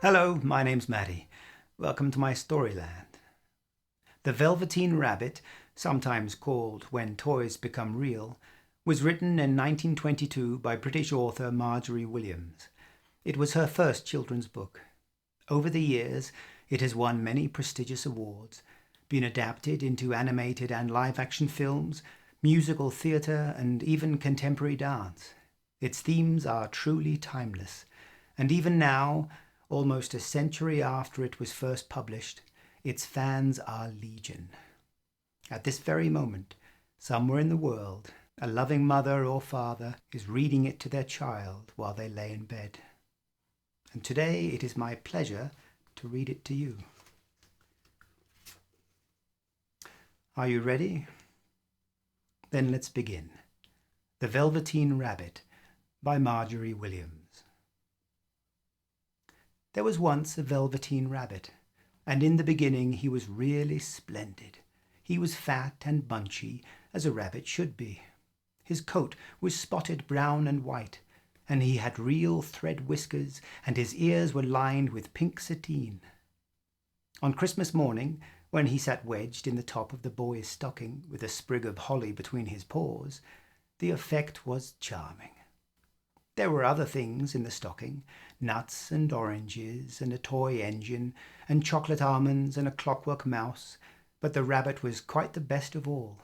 Hello, my name's Mattie. Welcome to my Storyland. The Velveteen Rabbit, sometimes called When Toys Become Real, was written in 1922 by British author Margery. It was her first children's book. Over the years, it has won many prestigious awards, been adapted into animated and live-action films, musical theatre, and even contemporary dance. Its themes are truly timeless, and even now, almost a century after it was first published, its fans are legion. At this very moment, somewhere in the world, a loving mother or father is reading it to their child while they lay in bed. And today it is my pleasure to read it to you. Are you ready? Then let's begin. The Velveteen Rabbit by Margery. There was once a Velveteen Rabbit, and in the beginning he was really splendid. He was fat and bunchy, as a rabbit should be. His coat was spotted brown and white, and he had real thread whiskers, and his ears were lined with pink sateen. On Christmas morning, when he sat wedged in the top of the boy's stocking with a sprig of holly between his paws, the effect was charming. There were other things in the stocking, nuts and oranges and a toy engine and chocolate almonds and a clockwork mouse, but the rabbit was quite the best of all.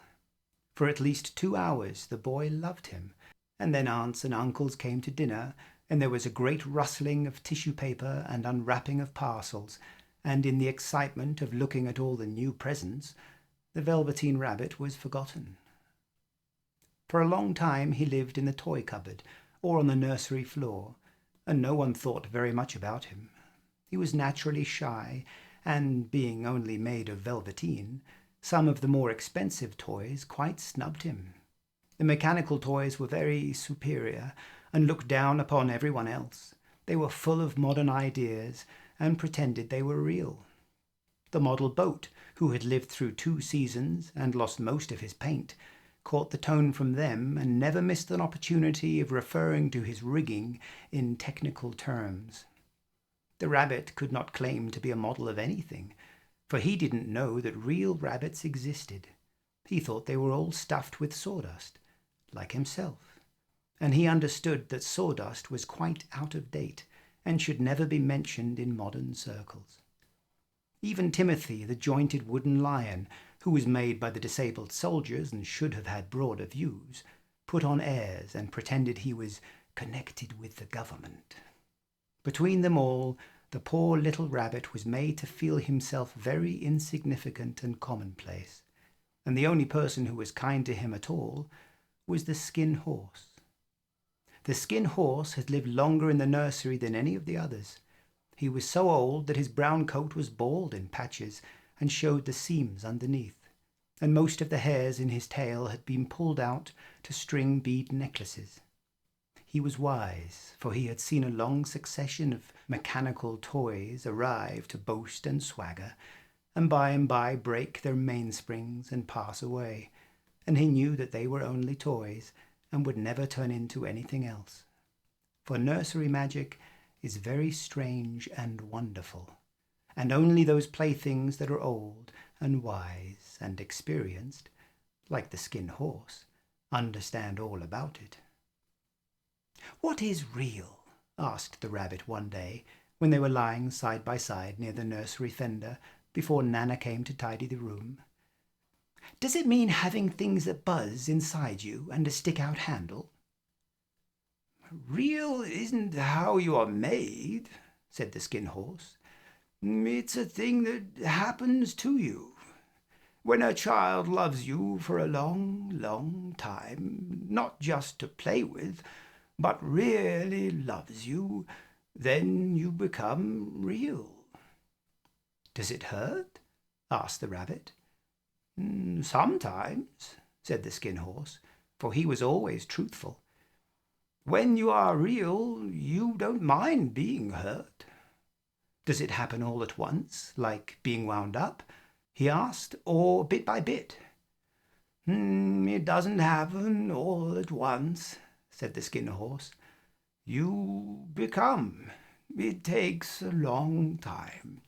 For at least 2 hours the boy loved him, and then aunts and uncles came to dinner, and there was a great rustling of tissue paper and unwrapping of parcels, and in the excitement of looking at all the new presents, the Velveteen Rabbit was forgotten. For a long time he lived in the toy cupboard, or on the nursery floor, and no one thought very much about him. He was naturally shy, and being only made of velveteen, some of the more expensive toys quite snubbed him. The mechanical toys were very superior, and looked down upon everyone else. They were full of modern ideas, and pretended they were real. The model boat, who had lived through 2 seasons, and lost most of his paint, caught the tone from them and never missed an opportunity of referring to his rigging in technical terms. The rabbit could not claim to be a model of anything, for he didn't know that real rabbits existed. He thought they were all stuffed with sawdust, like himself, and he understood that sawdust was quite out of date and should never be mentioned in modern circles. Even Timothy, the jointed wooden lion, who was made by the disabled soldiers and should have had broader views, put on airs and pretended he was connected with the government. Between them all, the poor little rabbit was made to feel himself very insignificant and commonplace, and the only person who was kind to him at all was the Skin Horse. The Skin Horse had lived longer in the nursery than any of the others. He was so old that his brown coat was bald in patches and showed the seams underneath, and most of the hairs in his tail had been pulled out to string bead necklaces. He was wise, for he had seen a long succession of mechanical toys arrive to boast and swagger, and by break their mainsprings and pass away, and he knew that they were only toys and would never turn into anything else. For nursery magic is very strange and wonderful, and only those playthings that are old and wise and experienced, like the Skin Horse, understand all about it. "What is real?" asked the rabbit one day, when they were lying side by side near the nursery fender before Nana came to tidy the room. "Does it mean having things that buzz inside you and a stick-out handle?" "Real isn't how you are made," said the Skin Horse. "It's a thing that happens to you. When a child loves you for a long, long time, not just to play with, but really loves you, then you become real." "Does it hurt?" asked the rabbit. "Sometimes," said the Skin Horse, for he was always truthful. "When you are real, you don't mind being hurt." "Does it happen all at once, like being wound up?" he asked, "or bit by bit?" "It doesn't happen all at once," said the Skin Horse. "You become It takes a long time.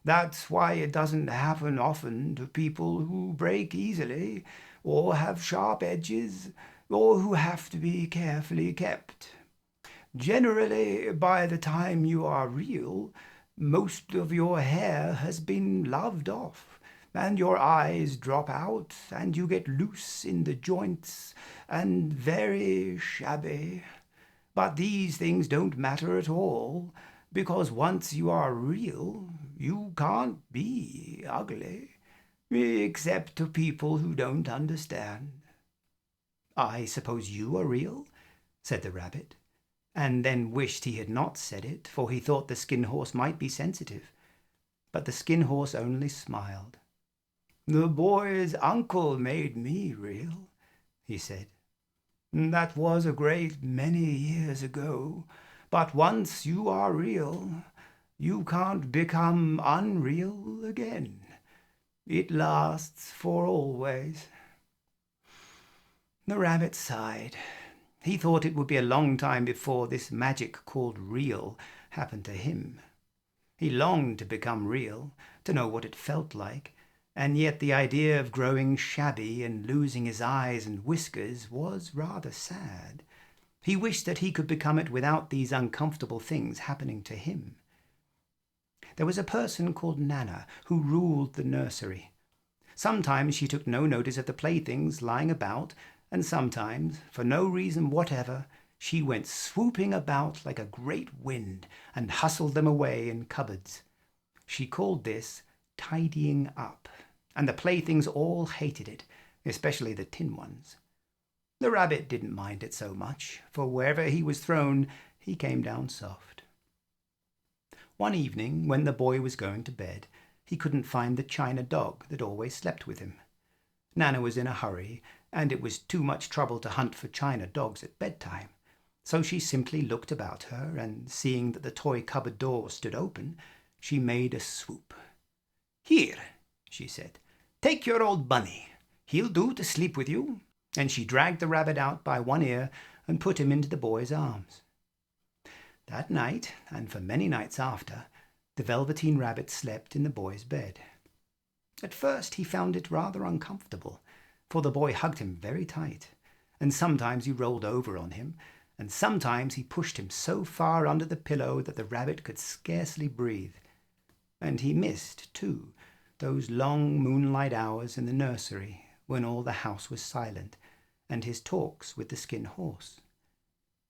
That's why it doesn't happen often to people who break easily, or have sharp edges, or who have to be carefully kept. Generally, by the time you are real, most of your hair has been loved off, and your eyes drop out, and you get loose in the joints, and very shabby. But these things don't matter at all, because once you are real, you can't be ugly, except to people who don't understand. I suppose you are real, said the rabbit, and then wished he had not said it, for he thought the Skin Horse might be sensitive. But the Skin Horse only smiled. The boy's uncle made me real, he said. That was a great many years ago, but once you are real, you can't become unreal again. It lasts for always. The rabbit sighed. He thought it would be a long time before this magic called real happened to him. He longed to become real, to know what it felt like, and yet the idea of growing shabby and losing his eyes and whiskers was rather sad. He wished that he could become it without these uncomfortable things happening to him. There was a person called Nana who ruled the nursery. Sometimes she took no notice of the playthings lying about, and sometimes, for no reason whatever, she went swooping about like a great wind and hustled them away in cupboards. She called this tidying up, and the playthings all hated it, especially the tin ones. The rabbit didn't mind it so much, for wherever he was thrown, he came down soft. One evening, when the boy was going to bed, he couldn't find the china dog that always slept with him. Nana was in a hurry, and it was too much trouble to hunt for china dogs at bedtime. So she simply looked about her, and seeing that the toy cupboard door stood open, she made a swoop. "Here," she said, "take your old bunny. He'll do to sleep with you." And she dragged the rabbit out by one ear and put him into the boy's arms. That night, and for many nights after, the Velveteen Rabbit slept in the boy's bed. At first he found it rather uncomfortable, for the boy hugged him very tight, and sometimes he rolled over on him, and sometimes he pushed him so far under the pillow that the rabbit could scarcely breathe. And he missed, too, those long moonlight hours in the nursery when all the house was silent, and his talks with the Skin Horse.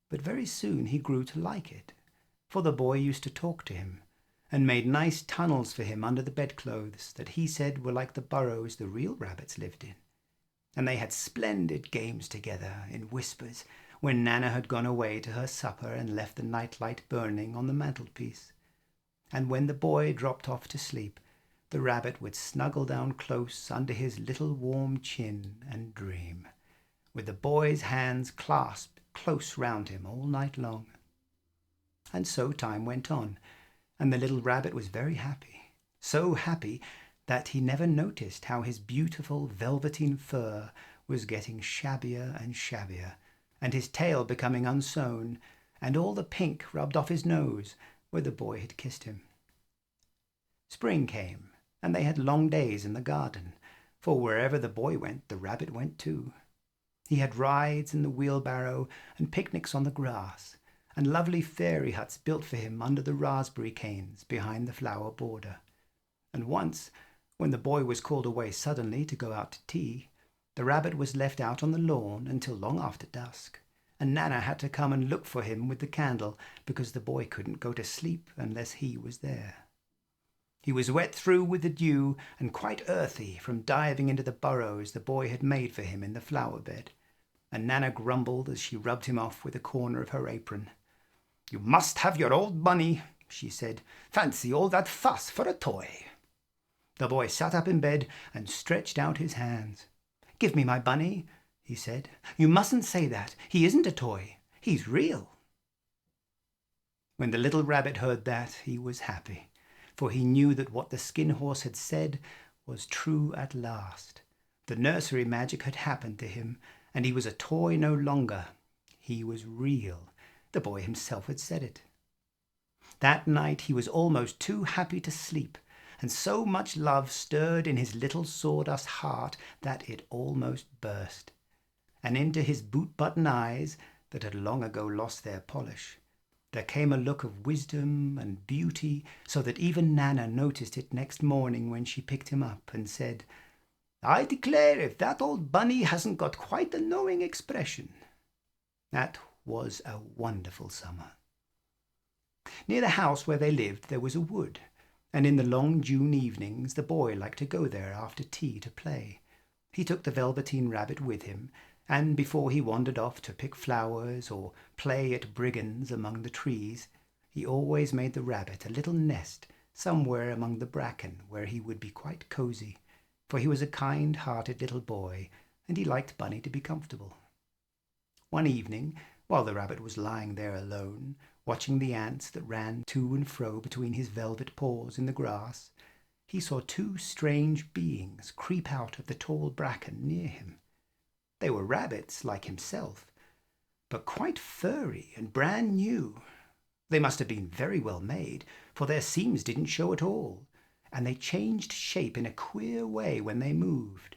But very soon he grew to like it, for the boy used to talk to him, and made nice tunnels for him under the bedclothes that he said were like the burrows the real rabbits lived in. And they had splendid games together in whispers when Nana had gone away to her supper and left the nightlight burning on the mantelpiece. And when the boy dropped off to sleep, the rabbit would snuggle down close under his little warm chin and dream, with the boy's hands clasped close round him all night long. And so time went on, and the little rabbit was very happy, so happy that he never noticed how his beautiful velveteen fur was getting shabbier and shabbier, and his tail becoming unsewn, and all the pink rubbed off his nose where the boy had kissed him. Spring came, and they had long days in the garden, for wherever the boy went, the rabbit went too. He had rides in the wheelbarrow and picnics on the grass, and lovely fairy huts built for him under the raspberry canes behind the flower border. And once, when the boy was called away suddenly to go out to tea, the rabbit was left out on the lawn until long after dusk, and Nana had to come and look for him with the candle because the boy couldn't go to sleep unless he was there. He was wet through with the dew and quite earthy from diving into the burrows the boy had made for him in the flower bed, and Nana grumbled as she rubbed him off with a corner of her apron. "You must have your old bunny," she said. "Fancy all that fuss for a toy." The boy sat up in bed and stretched out his hands. "Give me my bunny," he said. "You mustn't say that. He isn't a toy. He's real." When the little rabbit heard that, he was happy, for he knew that what the Skin Horse had said was true at last. The nursery magic had happened to him, and he was a toy no longer. He was real. The boy himself had said it. That night he was almost too happy to sleep, and so much love stirred in his little sawdust heart that it almost burst. And into his boot-button eyes, that had long ago lost their polish, there came a look of wisdom and beauty, so that even Nana noticed it next morning when she picked him up and said, "I declare if that old bunny hasn't got quite a knowing expression." That was a wonderful summer. Near the house where they lived there was a wood, and in the long June evenings the boy liked to go there after tea to play. He took the Velveteen Rabbit with him, and before he wandered off to pick flowers or play at brigands among the trees, he always made the rabbit a little nest somewhere among the bracken where he would be quite cosy, for he was a kind-hearted little boy, and he liked Bunny to be comfortable. One evening, while the rabbit was lying there alone, watching the ants that ran to and fro between his velvet paws in the grass, he saw two strange beings creep out of the tall bracken near him. They were rabbits like himself, but quite furry and brand new. They must have been very well made, for their seams didn't show at all, and they changed shape in a queer way when they moved.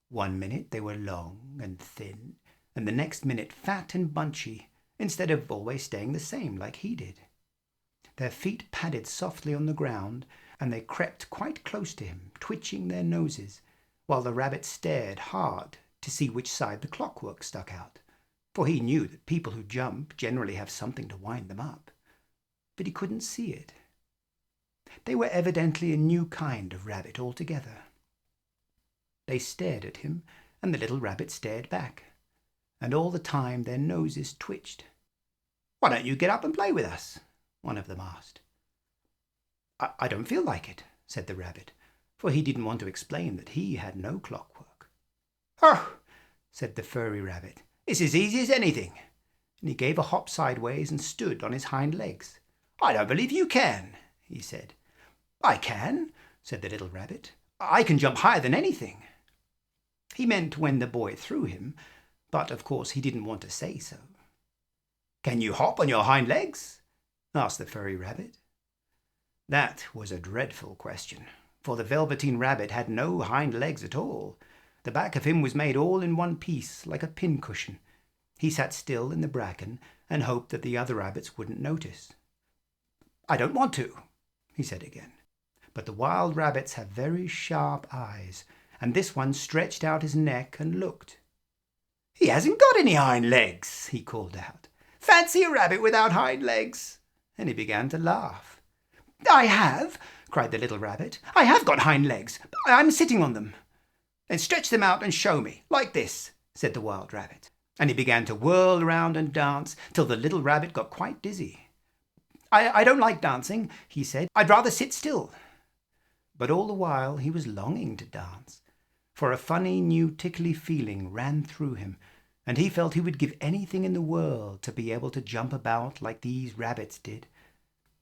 One minute they were long and thin, and the next minute fat and bunchy, instead of always staying the same like he did. Their feet padded softly on the ground, and they crept quite close to him, twitching their noses, while the rabbit stared hard to see which side the clockwork stuck out, for he knew that people who jump generally have something to wind them up. But he couldn't see it. They were evidently a new kind of rabbit altogether. They stared at him, and the little rabbit stared back, and all the time their noses twitched. "Why don't you get up and play with us?" one of them asked. I don't feel like it," said the rabbit, for he didn't want to explain that he had no clockwork. "Oh," said the furry rabbit, "it's as easy as anything," and he gave a hop sideways and stood on his hind legs. "I don't believe you can," he said. "I can," said the little rabbit. "I can jump higher than anything." He meant when the boy threw him, but of course he didn't want to say so. "Can you hop on your hind legs?" asked the furry rabbit. That was a dreadful question, for the Velveteen Rabbit had no hind legs at all. The back of him was made all in one piece, like a pincushion. He sat still in the bracken and hoped that the other rabbits wouldn't notice. "I don't want to," he said again. But the wild rabbits have very sharp eyes, and this one stretched out his neck and looked. "He hasn't got any hind legs," he called out. "Fancy a rabbit without hind legs!" And he began to laugh. "I have," cried the little rabbit. "I have got hind legs. I'm sitting on them." "Then stretch them out and show me, like this," said the wild rabbit. And he began to whirl around and dance till the little rabbit got quite dizzy. I don't like dancing," he said. "I'd rather sit still." But all the while he was longing to dance, for a funny new tickly feeling ran through him, and he felt he would give anything in the world to be able to jump about like these rabbits did.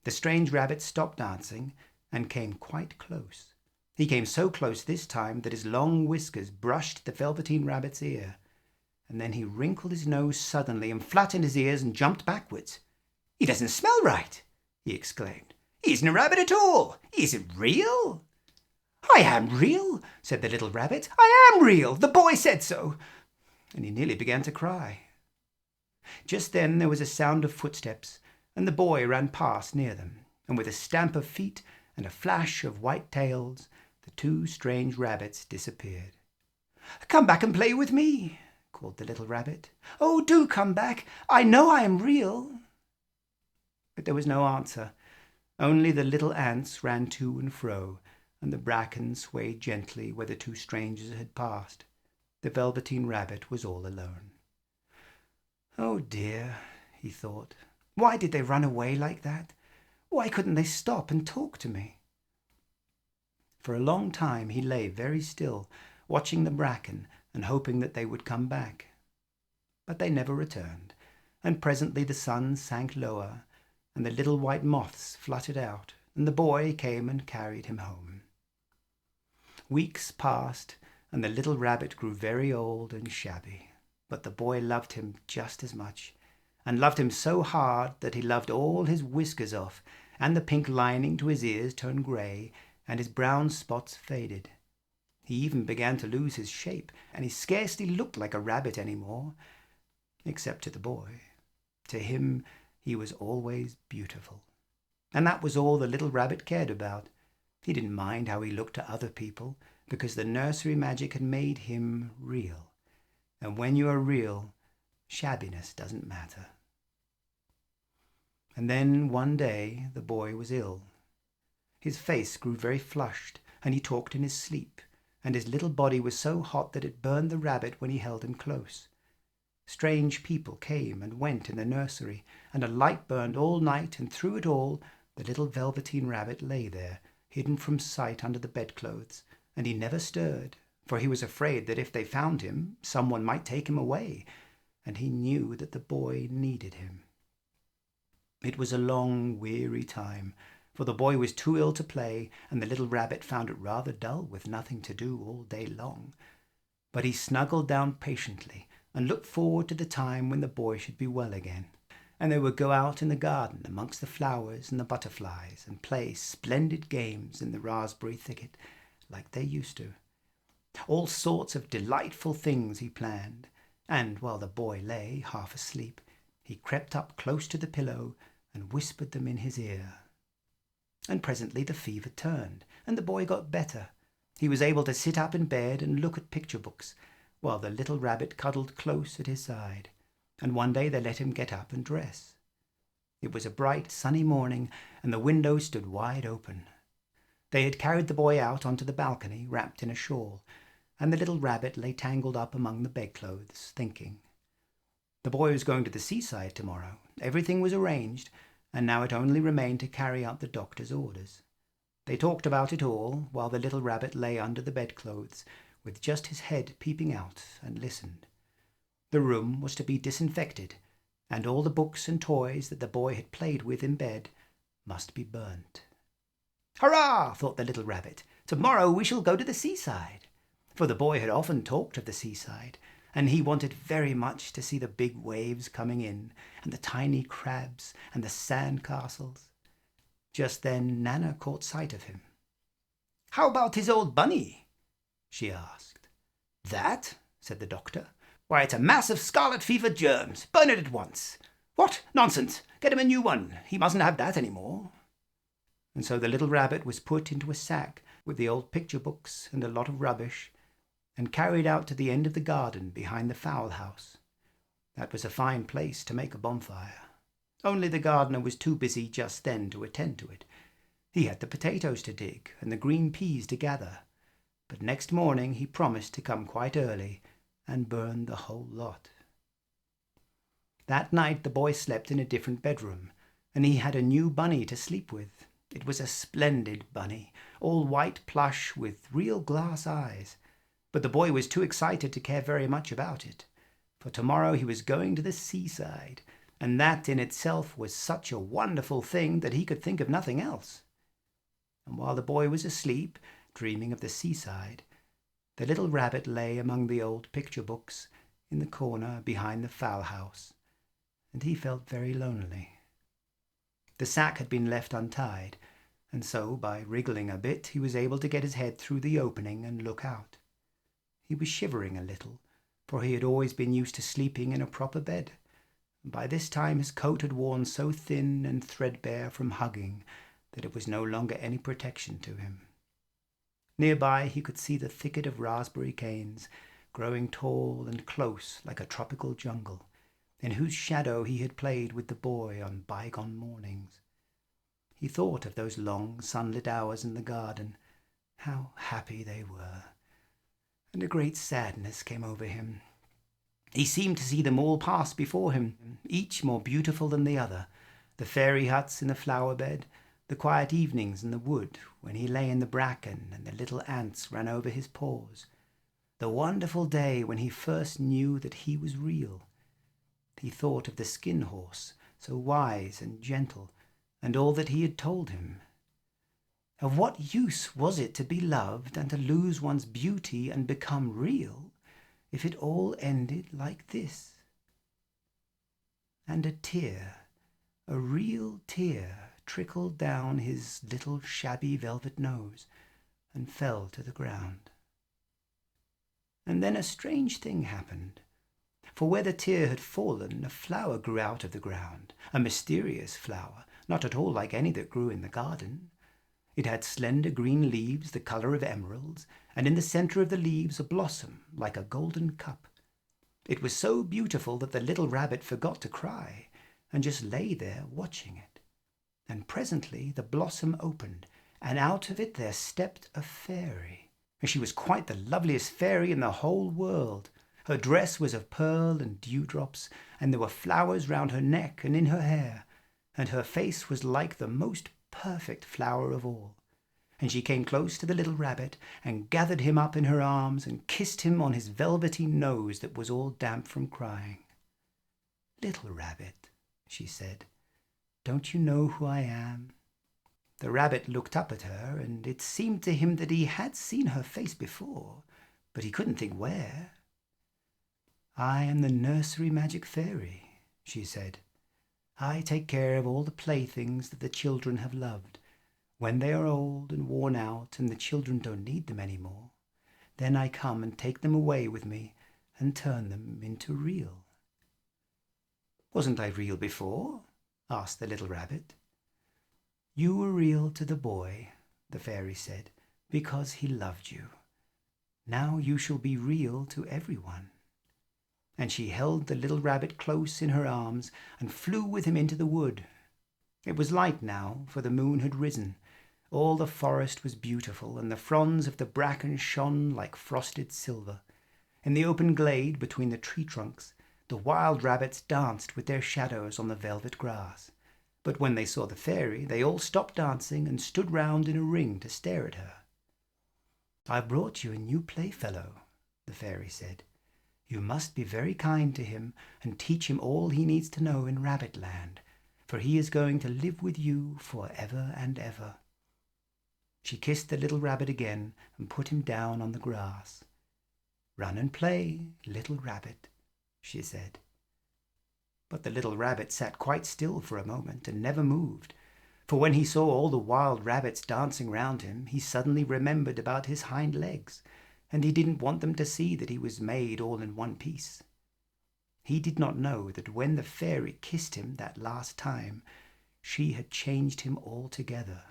The strange rabbit stopped dancing and came quite close. He came so close this time that his long whiskers brushed the Velveteen Rabbit's ear, and then he wrinkled his nose suddenly and flattened his ears and jumped backwards. "He doesn't smell right," he exclaimed. "He isn't a rabbit at all. He isn't real." "I am real," said the little rabbit. "I am real. The boy said so." And he nearly began to cry. Just then there was a sound of footsteps, and the boy ran past near them, and with a stamp of feet and a flash of white tails, the two strange rabbits disappeared. "Come back and play with me," called the little rabbit. "Oh, do come back. I know I am real." But there was no answer. Only the little ants ran to and fro, and the bracken swayed gently where the two strangers had passed. The Velveteen Rabbit was all alone. "Oh dear," he thought. "Why did they run away like that? Why couldn't they stop and talk to me?" For a long time he lay very still, watching the bracken and hoping that they would come back. But they never returned, and presently the sun sank lower, and the little white moths fluttered out, and the boy came and carried him home. Weeks passed, and the little rabbit grew very old and shabby, but the boy loved him just as much, and loved him so hard that he loved all his whiskers off, and the pink lining to his ears turned grey, and his brown spots faded. He even began to lose his shape, and he scarcely looked like a rabbit any more, except to the boy. To him, he was always beautiful. And that was all the little rabbit cared about. He didn't mind how he looked to other people, because the nursery magic had made him real. And when you are real, shabbiness doesn't matter. And then one day the boy was ill. His face grew very flushed, and he talked in his sleep, and his little body was so hot that it burned the rabbit when he held him close. Strange people came and went in the nursery, and a light burned all night, and through it all the little Velveteen rabbit lay there, hidden from sight under the bedclothes, and he never stirred, for he was afraid that if they found him, someone might take him away, and he knew that the boy needed him. It was a long, weary time, for the boy was too ill to play, and the little rabbit found it rather dull with nothing to do all day long. But he snuggled down patiently and looked forward to the time when the boy should be well again, and they would go out in the garden amongst the flowers and the butterflies and play splendid games in the raspberry thicket like they used to. All sorts of delightful things he planned, and while the boy lay half asleep, he crept up close to the pillow and whispered them in his ear. And presently the fever turned, and the boy got better. He was able to sit up in bed and look at picture books, while the little rabbit cuddled close at his side, and one day they let him get up and dress. It was a bright, sunny morning, and the window stood wide open. They had carried the boy out onto the balcony, wrapped in a shawl, and the little rabbit lay tangled up among the bedclothes, thinking. The boy was going to the seaside tomorrow. Everything was arranged, and now it only remained to carry out the doctor's orders. They talked about it all, while the little rabbit lay under the bedclothes, with just his head peeping out, and listened. The room was to be disinfected, and all the books and toys that the boy had played with in bed must be burnt. "Hurrah!" thought the little rabbit. "Tomorrow we shall go to the seaside." For the boy had often talked of the seaside, and he wanted very much to see the big waves coming in, and the tiny crabs, and the sand castles. Just then Nana caught sight of him. "How about his old bunny?" she asked. "That?" said the doctor. "Why, it's a mass of scarlet fever germs. Burn it at once." "What? Nonsense! Get him a new one. He mustn't have that any more." And so the little rabbit was put into a sack with the old picture books and a lot of rubbish, and carried out to the end of the garden behind the fowl house. That was a fine place to make a bonfire. Only the gardener was too busy just then to attend to it. He had the potatoes to dig and the green peas to gather, but next morning he promised to come quite early and burn the whole lot. That night the boy slept in a different bedroom, and he had a new bunny to sleep with. It was a splendid bunny, all white plush with real glass eyes. But the boy was too excited to care very much about it, for tomorrow he was going to the seaside, and that in itself was such a wonderful thing that he could think of nothing else. And while the boy was asleep, dreaming of the seaside, the little rabbit lay among the old picture books in the corner behind the fowl house, and he felt very lonely. The sack had been left untied, and so by wriggling a bit he was able to get his head through the opening and look out. He was shivering a little, for he had always been used to sleeping in a proper bed. By this time his coat had worn so thin and threadbare from hugging that it was no longer any protection to him. Nearby he could see the thicket of raspberry canes, growing tall and close like a tropical jungle, in whose shadow he had played with the boy on bygone mornings. He thought of those long sunlit hours in the garden, how happy they were, and a great sadness came over him. He seemed to see them all pass before him, each more beautiful than the other, the fairy huts in the flower bed, the quiet evenings in the wood when he lay in the bracken and the little ants ran over his paws, the wonderful day when he first knew that he was real. He thought of the skin horse, so wise and gentle, and all that he had told him. Of what use was it to be loved and to lose one's beauty and become real, if it all ended like this? And a tear, a real tear, trickled down his little shabby velvet nose and fell to the ground. And then a strange thing happened. For where the tear had fallen, a flower grew out of the ground, a mysterious flower, not at all like any that grew in the garden. It had slender green leaves the colour of emeralds, and in the centre of the leaves a blossom like a golden cup. It was so beautiful that the little rabbit forgot to cry, and just lay there watching it. And presently the blossom opened, and out of it there stepped a fairy. And she was quite the loveliest fairy in the whole world. Her dress was of pearl and dewdrops, and there were flowers round her neck and in her hair, and her face was like the most perfect flower of all. And she came close to the little rabbit and gathered him up in her arms and kissed him on his velveteen nose that was all damp from crying. "Little rabbit," she said, "don't you know who I am?" The rabbit looked up at her, and it seemed to him that he had seen her face before, but he couldn't think where. "I am the nursery magic fairy," she said. "I take care of all the playthings that the children have loved. When they are old and worn out and the children don't need them any more, then I come and take them away with me and turn them into real." "Wasn't I real before?" asked the little rabbit. "You were real to the boy," the fairy said, "because he loved you. Now you shall be real to everyone." And she held the little rabbit close in her arms and flew with him into the wood. It was light now, for the moon had risen. All the forest was beautiful, and the fronds of the bracken shone like frosted silver. In the open glade between the tree trunks, the wild rabbits danced with their shadows on the velvet grass. But when they saw the fairy, they all stopped dancing and stood round in a ring to stare at her. "I've brought you a new playfellow," the fairy said. "You must be very kind to him and teach him all he needs to know in Rabbitland, for he is going to live with you for ever and ever." She kissed the little rabbit again and put him down on the grass. "Run and play, little rabbit," she said. But the little rabbit sat quite still for a moment and never moved, for when he saw all the wild rabbits dancing round him, he suddenly remembered about his hind legs, and he didn't want them to see that he was made all in one piece. He did not know that when the fairy kissed him that last time, she had changed him altogether.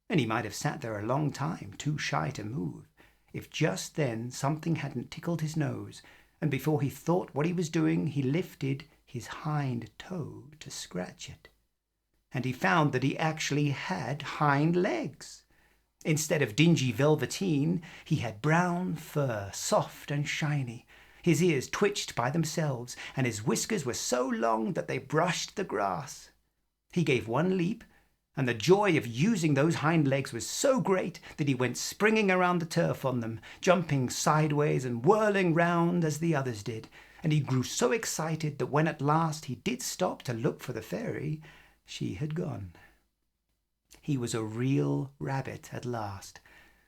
And he might have sat there a long time, too shy to move, if just then something hadn't tickled his nose, and before he thought what he was doing, he lifted his hind toe to scratch it. And he found that he actually had hind legs. Instead of dingy velveteen, he had brown fur, soft and shiny. His ears twitched by themselves, and his whiskers were so long that they brushed the grass. He gave one leap, and the joy of using those hind legs was so great that he went springing around the turf on them, jumping sideways and whirling round as the others did. And he grew so excited that when at last he did stop to look for the fairy, she had gone. He was a real rabbit at last,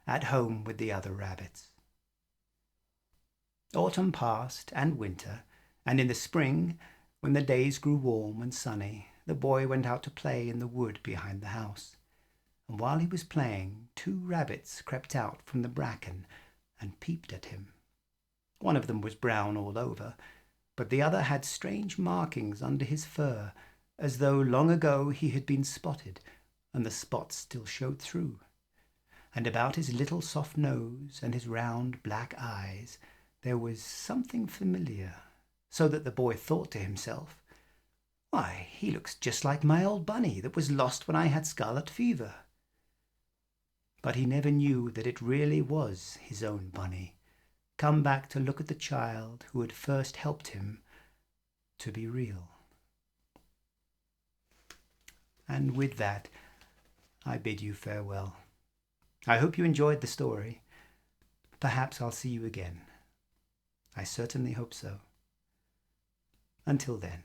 at home with the other rabbits. Autumn passed, and winter, and in the spring, when the days grew warm and sunny, the boy went out to play in the wood behind the house. And while he was playing, 2 rabbits crept out from the bracken and peeped at him. One of them was brown all over, but the other had strange markings under his fur, as though long ago he had been spotted, and the spots still showed through. And about his little soft nose and his round black eyes there was something familiar, so that the boy thought to himself, "Why, he looks just like my old bunny that was lost when I had scarlet fever." But he never knew that it really was his own bunny, come back to look at the child who had first helped him to be real. And with that, I bid you farewell. I hope you enjoyed the story. Perhaps I'll see you again. I certainly hope so. Until then.